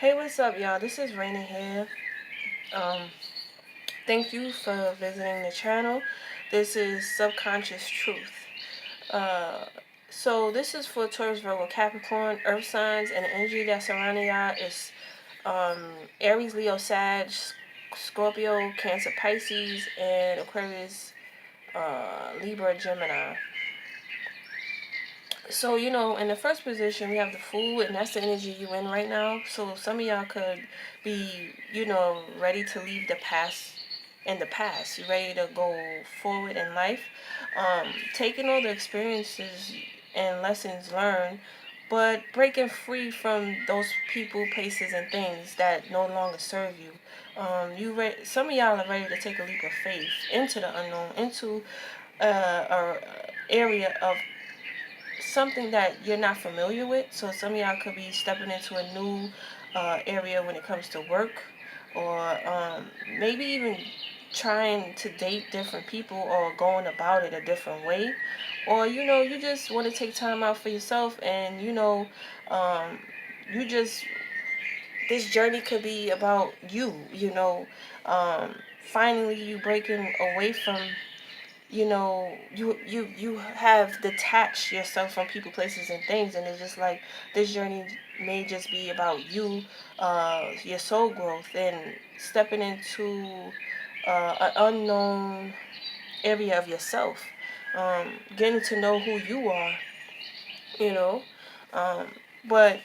Hey, what's up, y'all? This is Raina here. Um, Thank you for visiting the channel. This is Subconscious Truth. Uh, this is for Taurus, Virgo, Capricorn, Earth signs, and the energy that's surrounding y'all is Aries, Leo, Sag, Scorpio, Cancer, Pisces, and Aquarius, Libra, Gemini. So, in the first position, we have the Fool, and that's the energy you in right now. So, some of y'all could be, ready to leave the past in the past. You're ready to go forward in life. Taking all the experiences and lessons learned, but breaking free from those people, places, and things that no longer serve you. Some of y'all are ready to take a leap of faith into the unknown, into a area of something that you're not familiar with. So some of y'all could be stepping into a new area when it comes to work, or maybe even trying to date different people or going about it a different way. Or you just want to take time out for yourself, and um, you just this journey could be about finally you breaking away from you have detached yourself from people, places, and things, and it's just like this journey may just be about you, your soul growth, and stepping into an unknown area of yourself, getting to know who you are, you know. Um, but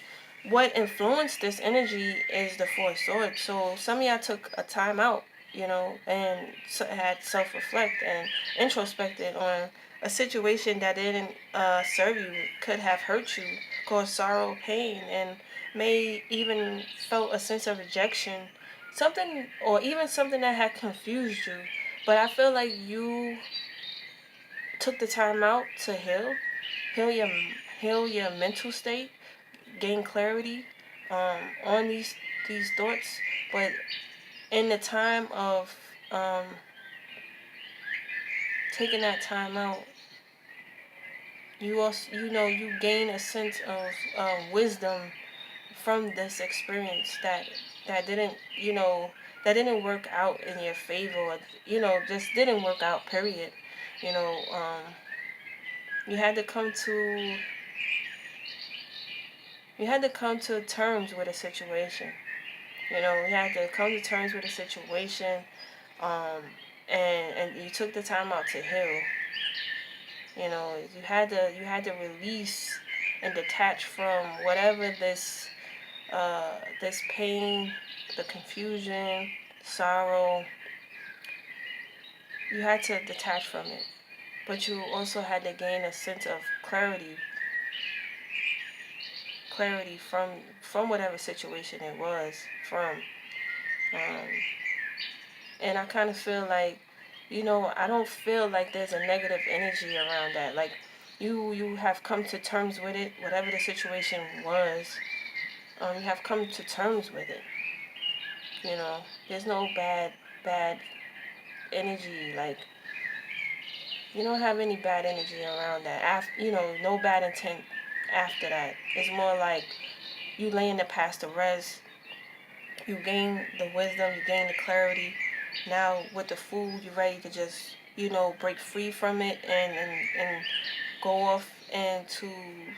what influenced this energy is the Four of Swords. So some of y'all took a time out, and had self-reflect and introspected on a situation that didn't serve you, could have hurt you, caused sorrow, pain, and may even felt a sense of rejection, something, or even something that had confused you. But I feel like you took the time out to heal your heal your mental state, gain clarity on these thoughts. But in the time of um, taking that time out, you also you gain a sense of wisdom from this experience that didn't work out in your favor, or, just didn't work out. Period. You know, you had to come to you had to come to terms with a situation. You had to come to terms with a situation, um, and you took the time out to heal. You had to release and detach from whatever this pain, the confusion, sorrow. You had to detach from it, but you also had to gain a sense of clarity from whatever situation it was from. Um, and I kind of feel like, I don't feel like there's a negative energy around that. Like, you have come to terms with it, whatever the situation was. You have come to terms with it. There's no bad energy. Like, you don't have any bad energy around that. No bad intent after that. It's more like you laying the past to rest. You gain the wisdom, you gain the clarity. Now with the Fool, you're ready to just, break free from it, and go off into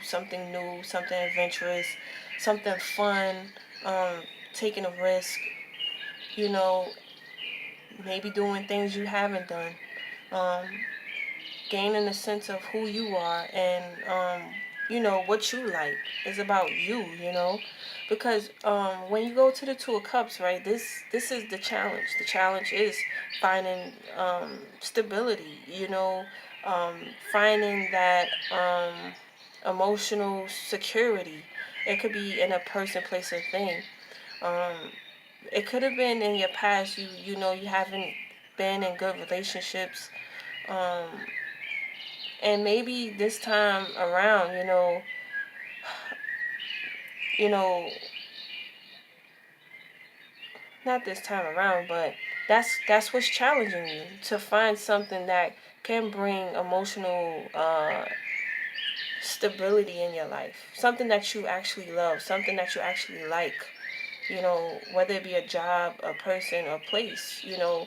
something new, something adventurous, something fun, taking a risk, you know, maybe doing things you haven't done, um, gaining a sense of who you are, and what you like. Is about you. Because when you go to the Two of Cups, right, this is the challenge. The challenge is finding stability, um, finding that emotional security. It could be in a person, place, or thing. um, it could have been in your past. You haven't been in good relationships, um, and maybe this time around, you know, not this time around, but that's what's challenging you, to find something that can bring emotional stability in your life, something that you actually love, something that you actually like. you know, whether it be a job, a person, or place, you know,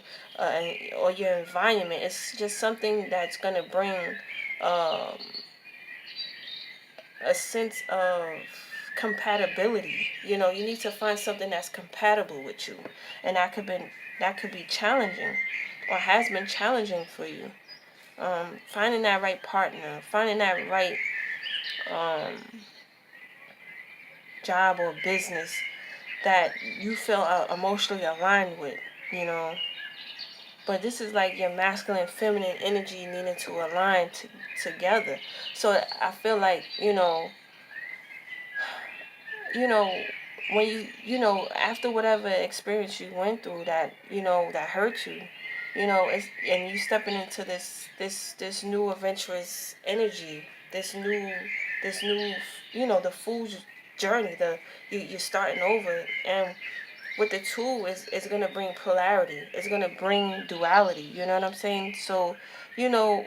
or your environment. It's just something that's going to bring um, a sense of compatibility. You know, you need to find something that's compatible with you, and that could be challenging, or has been challenging for you. Finding that right partner, finding that right um, job or business that you feel emotionally aligned with, you know. But this is like your masculine and feminine energy needing to align together. So I feel like, you know, when after whatever experience you went through that, that hurt you, and you stepping into this new adventurous energy, this new, the fool's journey, you're starting over. And with the tool is going to bring polarity, it's going to bring duality, you know what I'm saying? So, you know,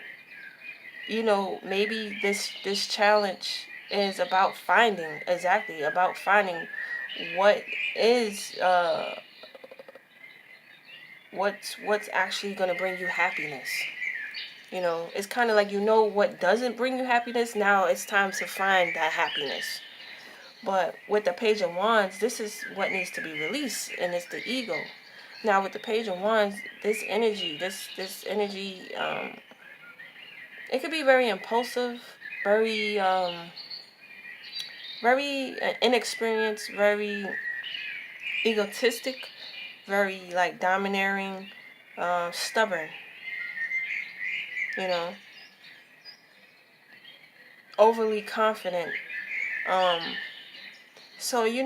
maybe this challenge is about finding, exactly about finding what is what's actually going to bring you happiness. You know, it's kind of like, what doesn't bring you happiness. Now it's time to find that happiness. But with the Page of Wands, this is what needs to be released, and it's the ego. Now with the Page of Wands, this energy, it could be very impulsive, very very inexperienced, very egotistic, very like domineering, stubborn, you know, overly confident. Um, so you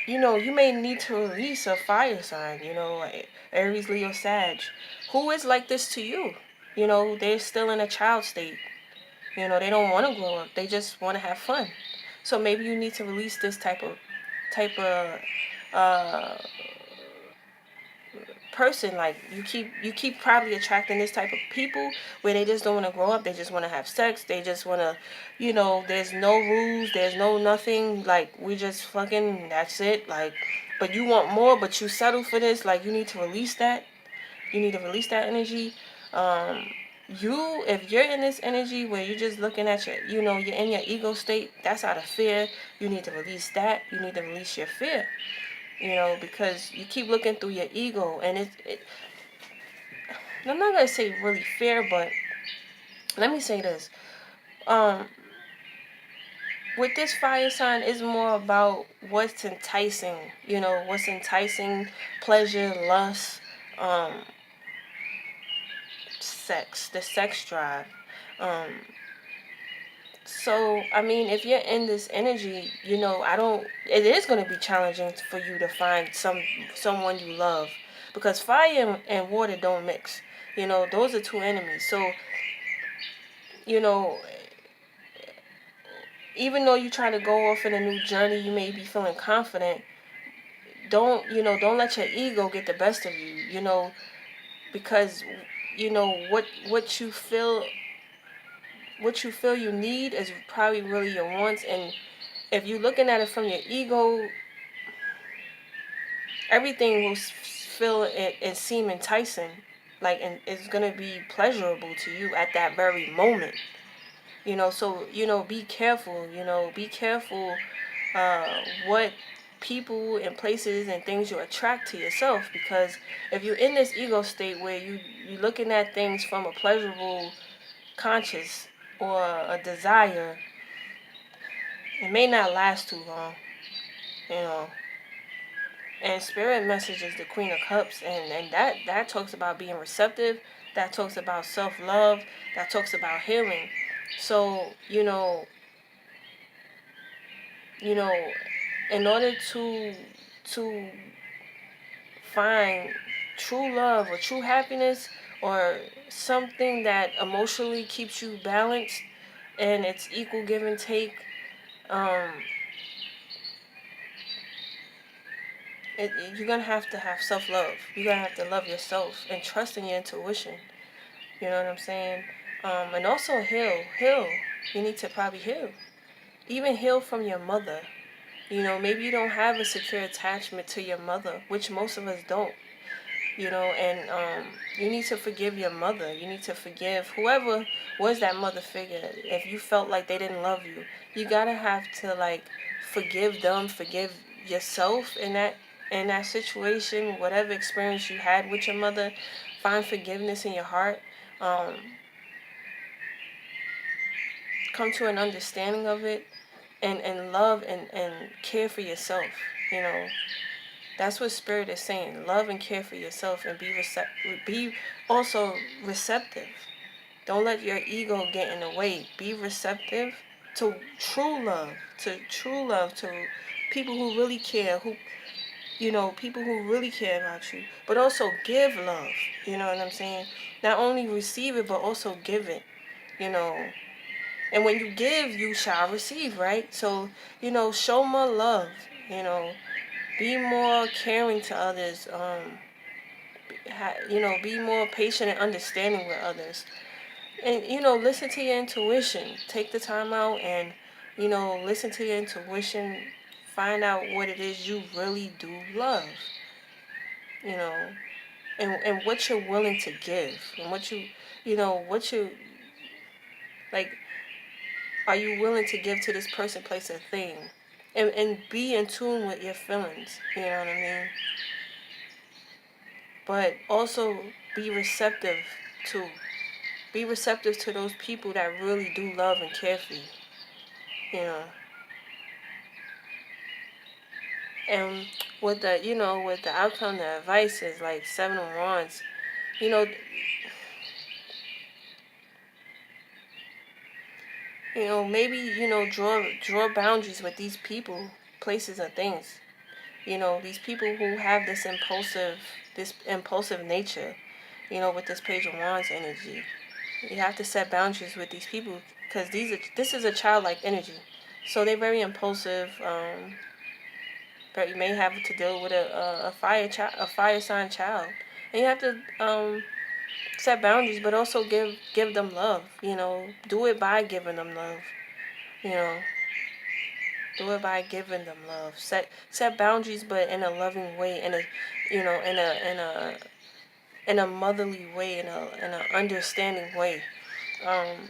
may need to release a fire sign, like Aries, Leo, Sag, who is like this to you. You know, they're still in a child state. You know, they don't want to grow up. They just want to have fun. So maybe you need to release this type of uh, person. Like you keep probably attracting this type of people where they just don't want to grow up. They just want to have sex. They just want to, there's no rules, there's no nothing. Like, we just fucking, that's it. Like, but you want more, but you settle for this. Like, you need to release that. You need to release that energy. um if you're in this energy where you're just looking at you're in your ego state, that's out of fear. You need to release that. You need to release your fear, because you keep looking through your ego. And I'm not gonna say really fair, but let me say this. Um, with this fire sign, is more about what's enticing. What's enticing: pleasure, lust, um, sex, the sex drive. Um, so I mean, if you're in this energy, I don't. It is gonna be challenging for you to find someone you love, because fire and water don't mix. Those are two enemies. So you know, even though you try to go off in a new journey, you may be feeling confident. Don't let your ego get the best of you. Because what you feel you need is probably really your wants. And if you're looking at it from your ego, everything will feel and seem enticing, like, and it's gonna be pleasurable to you at that very moment. So be careful. Be careful what people and places and things you attract to yourself, because if you're in this ego state where you're looking at things from a pleasurable conscious or a desire, it may not last too long. you know and spirit message is the Queen of Cups, and that talks about being receptive, that talks about self-love, that talks about healing. So you know in order to find true love or true happiness, or something that emotionally keeps you balanced and it's equal give and take, um you're gonna have to have self-love. You're gonna have to love yourself and trust in your intuition. You know what I'm saying? And also heal. You need to probably heal. Even heal from your mother. You know, maybe you don't have a secure attachment to your mother, which most of us don't. You know, and you need to forgive your mother. You need to forgive whoever was that mother figure. If you felt like they didn't love you, you gotta have to like forgive them, forgive yourself in that situation, whatever experience you had with your mother. Find forgiveness in your heart. Um, Come to an understanding of it, and love and care for yourself. You know, that's what spirit is saying. Love and care for yourself, and be also receptive. Don't let your ego get in the way. Be receptive to true love, to people who really care, who, you know, people who really care about you. But also give love. You know what I'm saying? Not only receive it, but also give it. You know, and when you give, you shall receive, right? So, you know, show more love. You know, be more caring to others. You know, be more patient and understanding with others. And, you know, listen to your intuition. Take the time out and, you know, listen to your intuition. Find out what it is you really do love. You know, and what you're willing to give. And what you know, what you, like, are you willing to give to this person, place, or thing? And be in tune with your feelings. You know what I mean? But also be receptive to those people that really do love and care for you. You know, and with the, you know, with the outcome, the advice is like 7 of Wands. You know, maybe, you know, draw boundaries with these people, places, and things. You know, these people who have this impulsive nature. You know, with this Page of Wands energy, you have to set boundaries with these people, because this is a childlike energy, so they're very impulsive. But you may have to deal with a fire sign child, and you have to set boundaries, but also give them love. You know, do it by giving them love. You know, do it by giving them love. Set boundaries, but in a loving way, in a, you know, in a motherly way, in a understanding way. Um,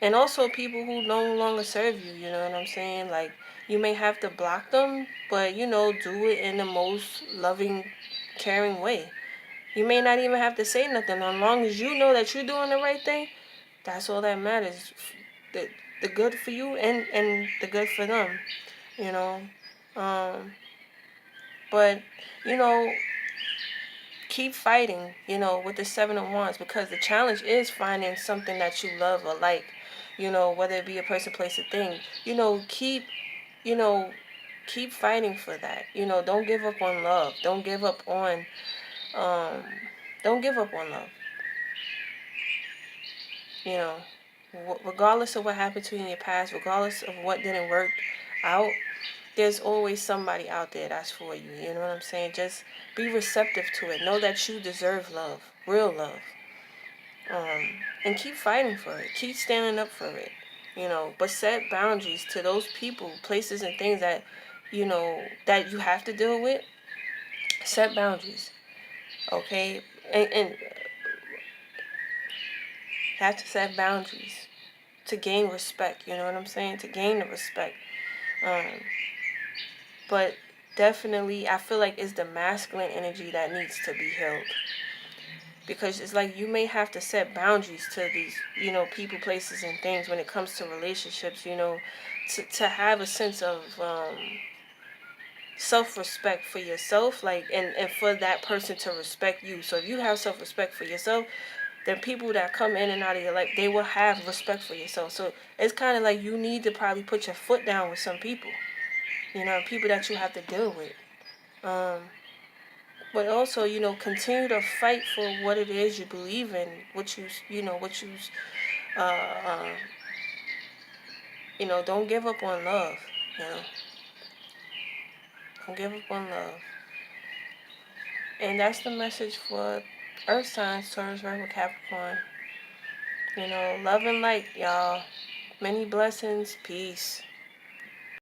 and also people who no longer serve you. You know what I'm saying? Like, you may have to block them, but, you know, do it in the most loving, caring way. You may not even have to say nothing. As long as you know that you're doing the right thing, that's all that matters. The, the good for you, and the good for them, you know. Um, but, you know, keep fighting, you know, with the 7 of Wands, because the challenge is finding something that you love or like, you know, whether it be a person, place, or thing. You know, you know, keep fighting for that. You know, don't give up on love. Um, don't give up on love. You know, regardless of what happened to you in your past, regardless of what didn't work out, there's always somebody out there that's for you. You know what I'm saying? Just be receptive to it. Know that you deserve love, real love. And keep fighting for it. Keep standing up for it. You know, but set boundaries to those people, places, and things that, you know, that you have to deal with. Set boundaries, okay? And have to set boundaries to gain respect. You know what I'm saying? To gain the respect. Um, but definitely, I feel like it's the masculine energy that needs to be held. Because it's like you may have to set boundaries to these, you know, people, places, and things when it comes to relationships, you know, to have a sense of self-respect for yourself, like, and for that person to respect you. So if you have self-respect for yourself, then people that come in and out of your life, they will have respect for yourself. So it's kind of like you need to probably put your foot down with some people, you know, people that you have to deal with. Um, but also, you know, continue to fight for what it is you believe in, uh, uh, you know, don't give up on love, you know, don't give up on love. And that's the message for Earth signs, Taurus, Virgo, Capricorn. You know, love and light, y'all. Many blessings. Peace.